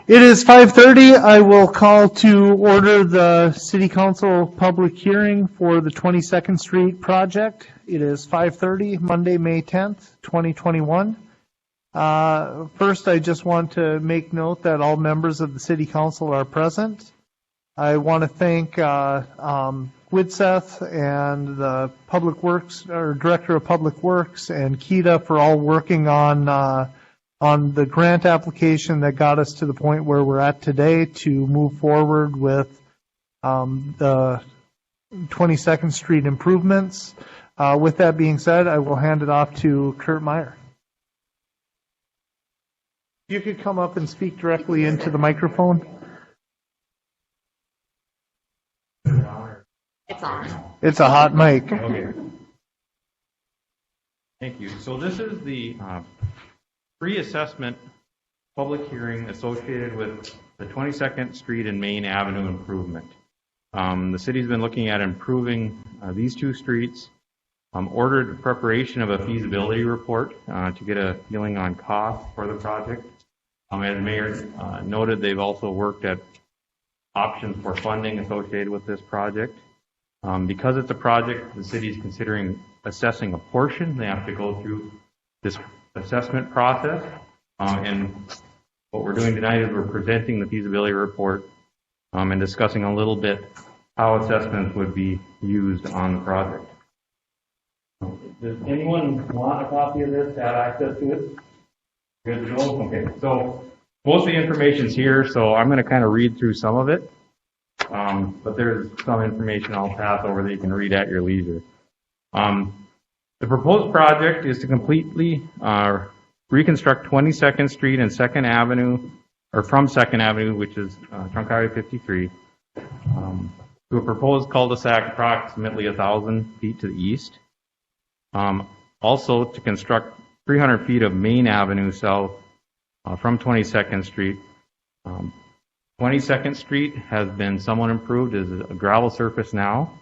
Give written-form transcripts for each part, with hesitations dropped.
It is 5:30. I will call to order the City Council public hearing for the 22nd Street project. It is 5:30, Monday, May 10th, 2021. First, I just want to make note that all members of the City Council are present. I want to thank Widseth and the Public Works, or Director of Public Works, and Keita for all working on the grant application that got us to the point where we're at today to move forward with the 22nd Street improvements. With that being said, I will hand it off to Kurt Meyer. If you could come up and speak directly into the microphone. It's on. It's a hot mic. Okay. Thank you. So this is the pre-assessment public hearing associated with the 22nd Street and Maine Avenue improvement. The city's been looking at improving these two streets, ordered preparation of a feasibility report to get a feeling on cost for the project. As the mayor noted, they've also worked at options for funding associated with this project. Because it's a project the city's considering assessing a portion, they have to go through this assessment process. And what we're doing tonight is we're presenting the feasibility report and discussing a little bit how assessments would be used on the project. Does anyone want a copy of this to have access to it? Good to go? Okay, so most of the information's here, so I'm going to kind of read through some of it. But there's some information I'll pass over that you can read at your leisure. The proposed project is to completely reconstruct 22nd Street and 2nd Avenue, or from 2nd Avenue, which is Trunk Highway 53, to a proposed cul-de-sac approximately 1,000 feet to the east. Also to construct 300 feet of Maine Avenue south from 22nd Street. 22nd Street has been somewhat improved as a gravel surface now.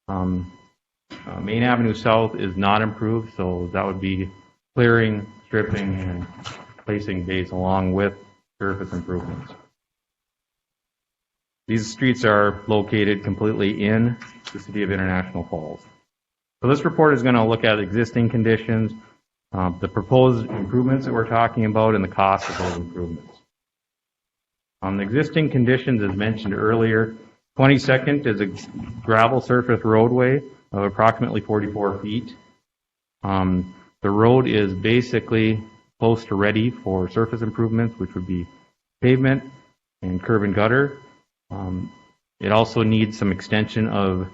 Maine Avenue South is not improved, so that would be clearing, stripping, and placing base along with surface improvements. These streets are located completely in the city of International Falls. So this report is going to look at existing conditions, the proposed improvements that we're talking about, and the cost of those improvements. On the existing conditions, as mentioned earlier, 22nd is a gravel surface roadway of approximately 44 feet. The road is basically close to ready for surface improvements, which would be pavement and curb and gutter. It also needs some extension of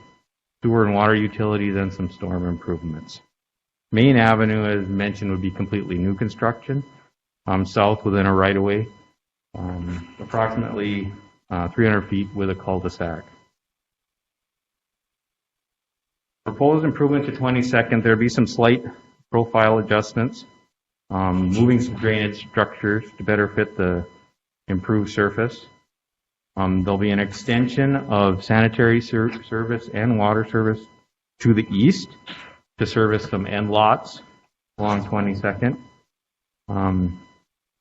sewer and water utilities and some storm improvements. Maine Avenue, as mentioned, would be completely new construction, south within a right-of-way. Approximately 300 feet with a cul-de-sac. Proposed improvement to 22nd, there'll be some slight profile adjustments, moving some drainage structures to better fit the improved surface. There'll be an extension of sanitary service and water service to the east to service some end lots along 22nd.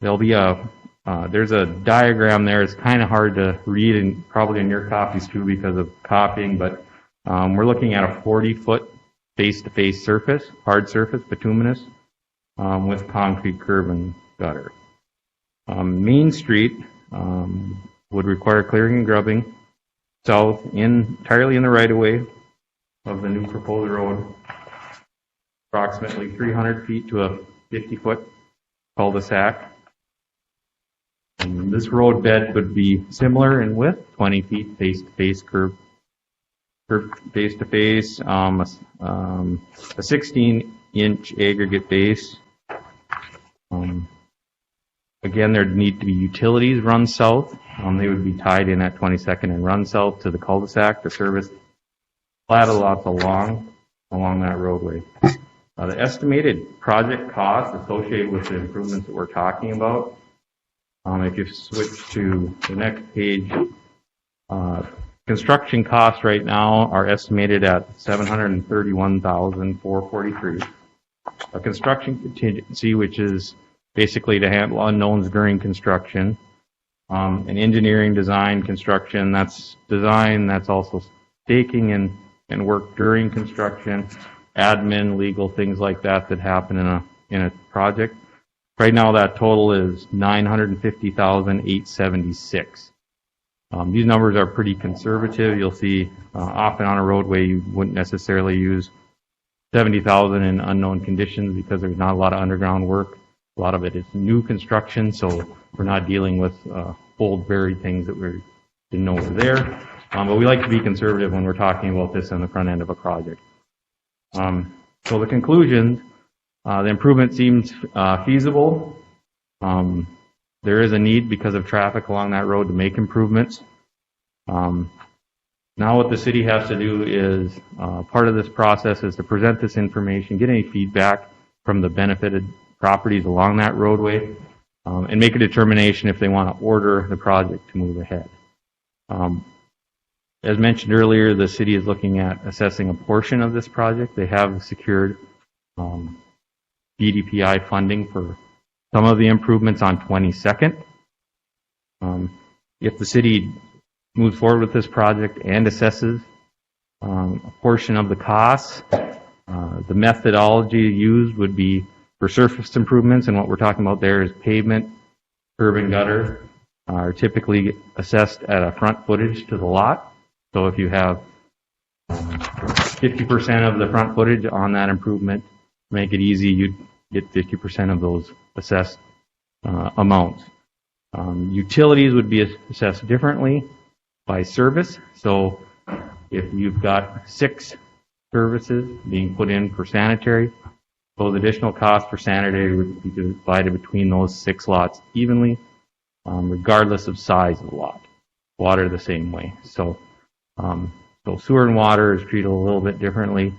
There'll be there's a diagram there. It's kind of hard to read, and probably in your copies too because of copying, but we're looking at a 40-foot face-to-face surface, hard surface, bituminous, with concrete curb and gutter. Main Street would require clearing and grubbing south, entirely in the right-of-way of the new proposed road, approximately 300 feet to a 50-foot cul-de-sac. And this road bed would be similar in width, 20 feet face-to-face curb face-to-face, a 16-inch aggregate base. Again, there'd need to be utilities run south. They would be tied in at 22nd and run south to the cul-de-sac to service platted lots along that roadway. The estimated project cost associated with the improvements that we're talking about, if you switch to the next page, construction costs right now are estimated at $731,443. A construction contingency, which is basically to handle unknowns during construction, And engineering, design, construction, that's design, that's also staking and work during construction, admin, legal, things like that that happen in a project. Right now, that total is $950,876. These numbers are pretty conservative. You'll see often on a roadway you wouldn't necessarily use 70,000 in unknown conditions because there's not a lot of underground work. A lot of it is new construction, so we're not dealing with old buried things that we didn't know were there. But we like to be conservative when we're talking about this on the front end of a project. So the conclusion, the improvement seems feasible. There is a need because of traffic along that road to make improvements. Now what the city has to do is, part of this process is to present this information, get any feedback from the benefited properties along that roadway, and make a determination if they want to order the project to move ahead. As mentioned earlier, the city is looking at assessing a portion of this project. They have secured BDPI funding for some of the improvements on 22nd. If the city moves forward with this project and assesses a portion of the costs, the methodology used would be for surface improvements, and what we're talking about there is pavement, curb and gutter, are typically assessed at a front footage to the lot. So if you have 50% of the front footage on that improvement, to make it easy, you'd get 50% of those assessed amounts. Utilities would be assessed differently by service. So if you've got 6 services being put in for sanitary, those additional costs for sanitary would be divided between those 6 lots evenly, regardless of size of the lot. Water the same way. So sewer and water is treated a little bit differently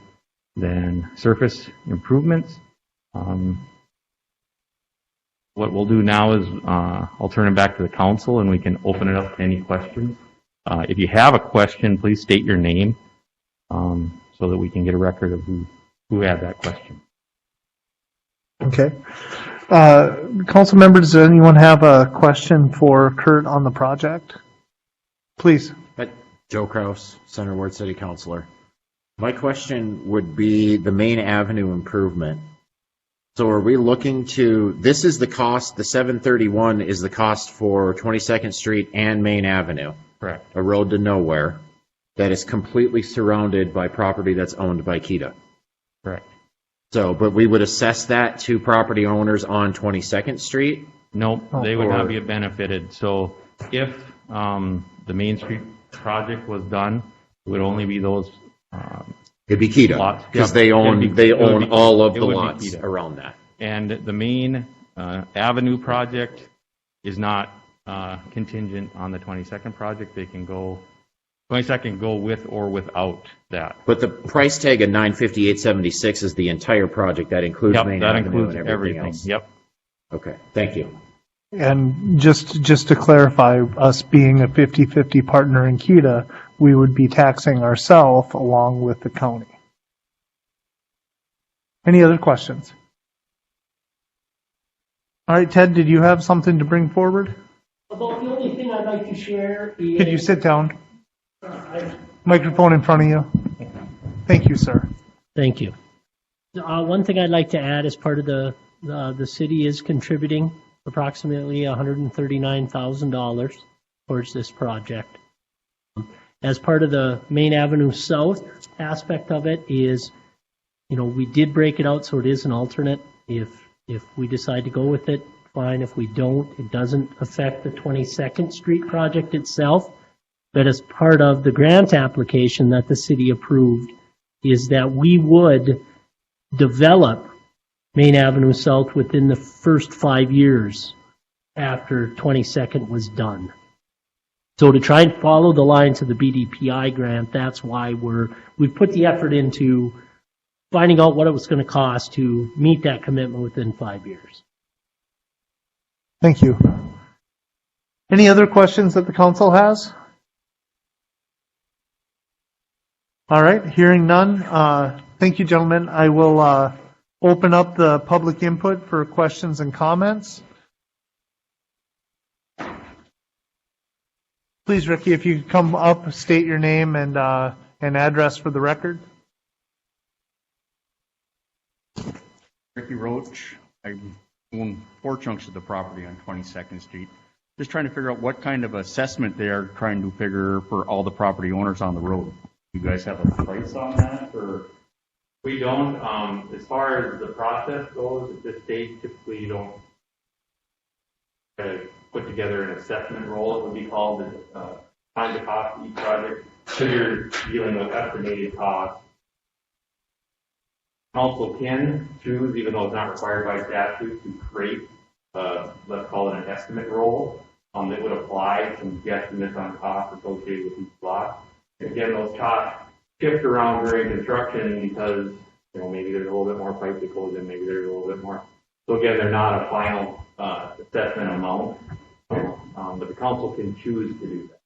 than surface improvements. What we'll do now is I'll turn it back to the council and we can open it up to any questions. If you have a question, please state your name so that we can get a record of who had that question. Okay. Council members, does anyone have a question for Kurt on the project? Please. Joe Kraus, Center Ward City Councilor. My question would be the Maine Avenue improvement. So are we looking to, this is the cost, the 731 is the cost for 22nd Street and Maine Avenue. Correct. A road to nowhere that is completely surrounded by property that's owned by Kita. Correct. So, but we would assess that to property owners on 22nd Street? Nope, they would not be benefited. So if the Main Street project was done, it would only be those It'd be Kita, because they own all of the lots around that. And the Main Avenue project is not contingent on the 22nd project. They can go 22nd go with or without that. But the price tag of $958.76 is the entire project. That includes Main Avenue includes and everything else. Yep. Okay, thank you. And just to clarify, us being a 50-50 partner in Kita, we would be taxing ourselves along with the county. Any other questions? All right, Ted, did you have something to bring forward? About the only thing I'd like to share is... Could you sit down? Microphone in front of you. Thank you, sir. Thank you. One thing I'd like to add as part of the city is contributing approximately $139,000 towards this project. As part of the Main Avenue South aspect of it is, we did break it out so it is an alternate. If we decide to go with it, fine. If we don't, it doesn't affect the 22nd Street project itself. But as part of the grant application that the city approved is that we would develop Main Avenue South within the first 5 years after 22nd was done. So to try and follow the lines of the BDPI grant, that's why we've put the effort into finding out what it was going to cost to meet that commitment within 5 years. Thank you. Any other questions that the council has? All right, hearing none. Thank you, gentlemen. I will open up the public input for questions and comments. Please, Ricky, if you could come up, state your name and address for the record. Ricky Roach. I own 4 chunks of the property on 22nd Street. Just trying to figure out what kind of assessment they are trying to figure for all the property owners on the road. You guys have a price on that, or? We don't. As far as the process goes, at this stage, typically you don't put together an assessment roll. It would be called time to cost each project. So you're dealing with estimated costs. Council can choose, even though it's not required by statute, to create, let's call it an estimate roll that would apply some guesstimates on costs associated with each lot. And again, those costs shift around during construction because, maybe there's a little bit more pipe that goes in, maybe there's a little bit more. So again, they're not a final assessment amount, but the council can choose to do that.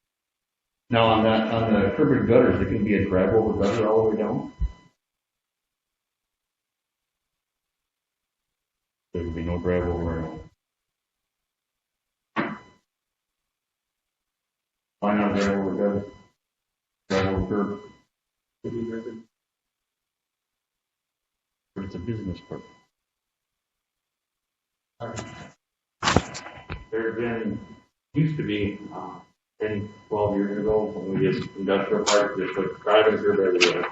Now on the curb and gutters, it can be a drag over gutter all the way down? There would be no drag over. Why not drag over gutter? Drag over curb? But it's a business purpose. Used to be 10, 12 years ago when we did industrial parks, they put driving curb everywhere,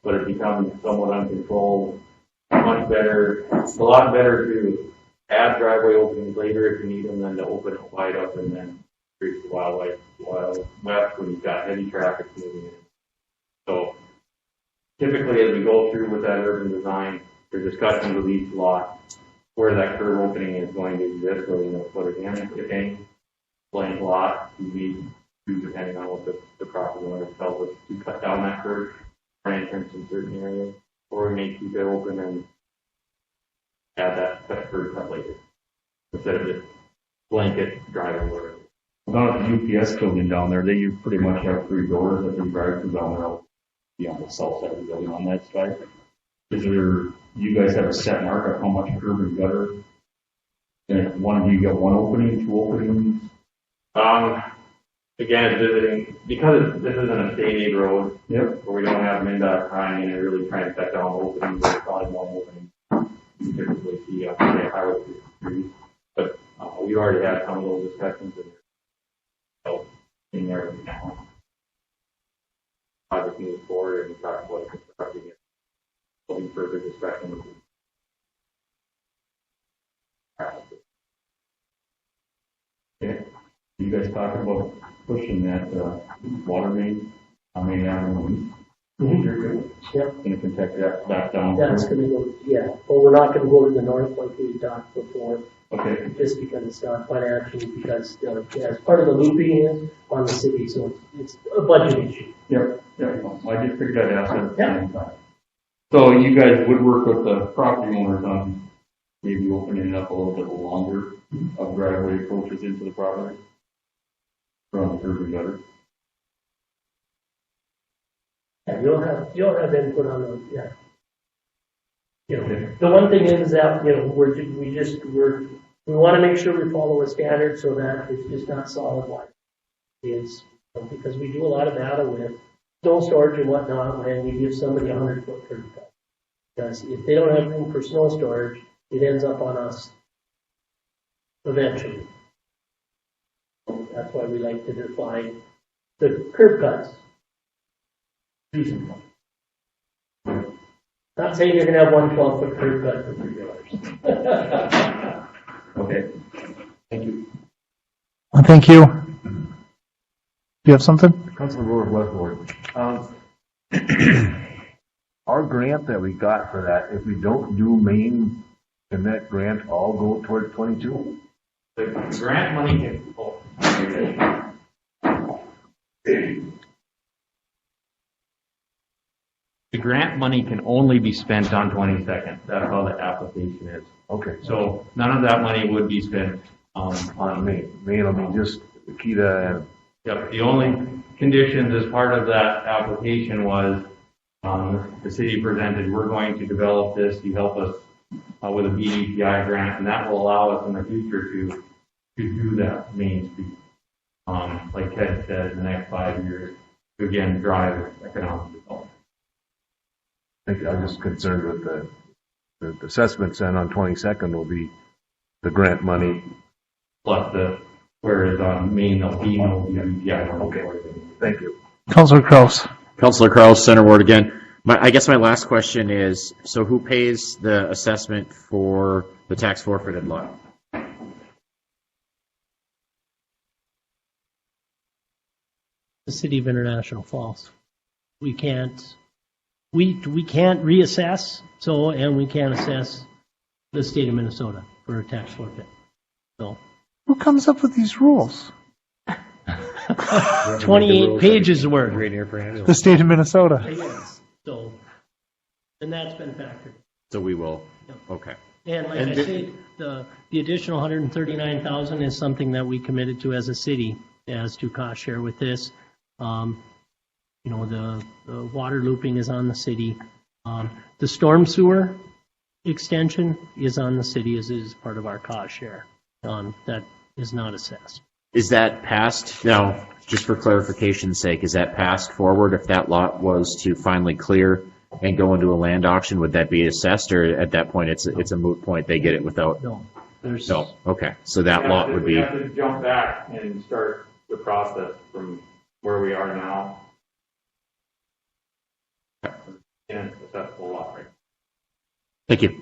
but it becomes somewhat uncontrolled. Much better, a lot better to add driveway openings later if you need them than to open it wide up and then create the wild west when you've got heavy traffic moving in. So typically as we go through with that urban design, there's discussions with each lot where that curb opening is going to exist, or put it in, if any. Blank lot, you need, depending on what the property owner tells us, to cut down that curb for entrance in certain areas, or we may keep it open and add that curb cut later, instead of just blanket driving over. Down at the UPS building down there, they pretty much have 3 doors that they drive through down there. Be on the south side of the building on that side. You guys have a set mark of how much curb and gutter? And you got 1 opening, 2 openings? Again, it's visiting, because this isn't a state aid road, Yep. where we don't have MnDOT trying in and really trying to cut down openings, there's probably 1 opening. You typically see on the highway street, but we already had some of those discussions in there now. Project moves forward and we talk about constructing it. Any further discussion. Okay. You guys talking about pushing that water main on Maine Avenue? Yep. Going to protect that back down? That's going to go, yeah. But we're not going to go to the north like we talked before. Okay. Just because it's not financial, because as part of the looping is on the city, so it's a budget issue. Yep. Well, I just figured I'd ask at the same time. So you guys would work with the property owners on maybe opening it up a little bit longer of driveway approaches into the property from the curb and gutter? Yeah, you'll have input on those, yeah. The one thing is that, we want to make sure we follow a standard so that it's just not solid white. It's because we do a lot of data with snow storage and whatnot when we give somebody 100-foot curb cut. Because if they don't have room for snow storage, it ends up on us eventually. That's why we like to define the curb cuts reasonable. Not saying you're going to have 1 12-foot curb cut for $3. Okay. Thank you. Thank you. Do you have something? Councilor Road Westward. Our grant that we got for that, if we don't do Maine, can that grant all go towards 22? The grant money can, the grant money can only be spent on 22nd. That's how the application is. Okay. So none of that money would be spent on Maine. Maine will be just Kita and. Yep. The only conditions as part of that application was the city presented, we're going to develop this. You help us with a BDPI grant, and that will allow us in the future to do that Main Street. like Ted said, in the next 5 years to again drive economic development. I'm just concerned with the assessment center on 22nd will be the grant money. Plus whereas on Maine, there'll be no UTI. Okay. Thank you. Councilor Kraus. Councilor Kraus, Center Ward again. I guess my last question is, so who pays the assessment for the tax forfeited lot? The city of International Falls. We can't reassess, and we can't assess the state of Minnesota for a tax forfeit. So Who comes up with these rules? 28 pages worth. The state of Minnesota. Yes. So, and that's been factored. So we will, Yep. okay. And like And I say, the additional 139,000 is something that we committed to as a city as to cost share with this. The water looping is on the city. The storm sewer extension is on the city as is part of our cost share. That is not assessed. Is that passed, now, just for clarification's sake, is that passed forward if that lot was to finally clear and go into a land auction, would that be assessed, or at that point it's a moot point, they get it without? No, there's No, okay, so that lot would We be, have to jump back and start the process from where we are now. And assessable lot, right? thank you.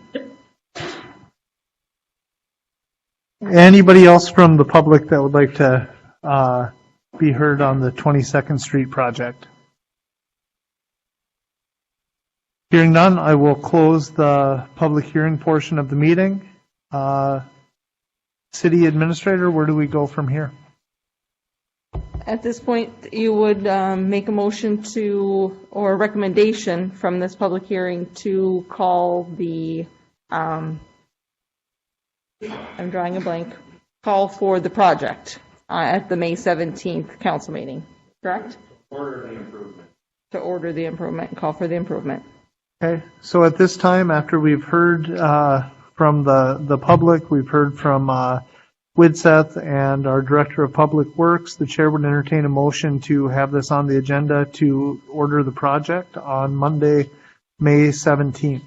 Anybody else from the public that would like to be heard on the 22nd Street project? Hearing none, I will close the public hearing portion of the meeting. City Administrator, where do we go from here? At this point, you would make a motion to, or a recommendation from this public hearing to call the, I'm drawing a blank, call for the project at the May 17th council meeting, correct? Order the improvement. To order the improvement, call for the improvement. Okay, so at this time, after we've heard from the public, we've heard from Widseth and our Director of Public Works, the chair would entertain a motion to have this on the agenda to order the project on Monday, May 17th.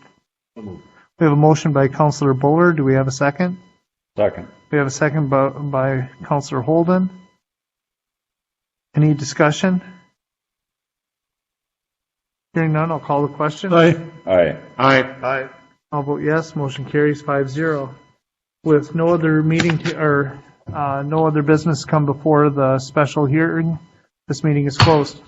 We have a motion by Councilor Buller. Do we have a second? Second. We have a second by Councilor Holden. Any discussion? Hearing none, I'll call the question. Aye. Aye. I'll vote yes. Motion carries 5-0. With no other meeting no other business come before the special hearing, this meeting is closed.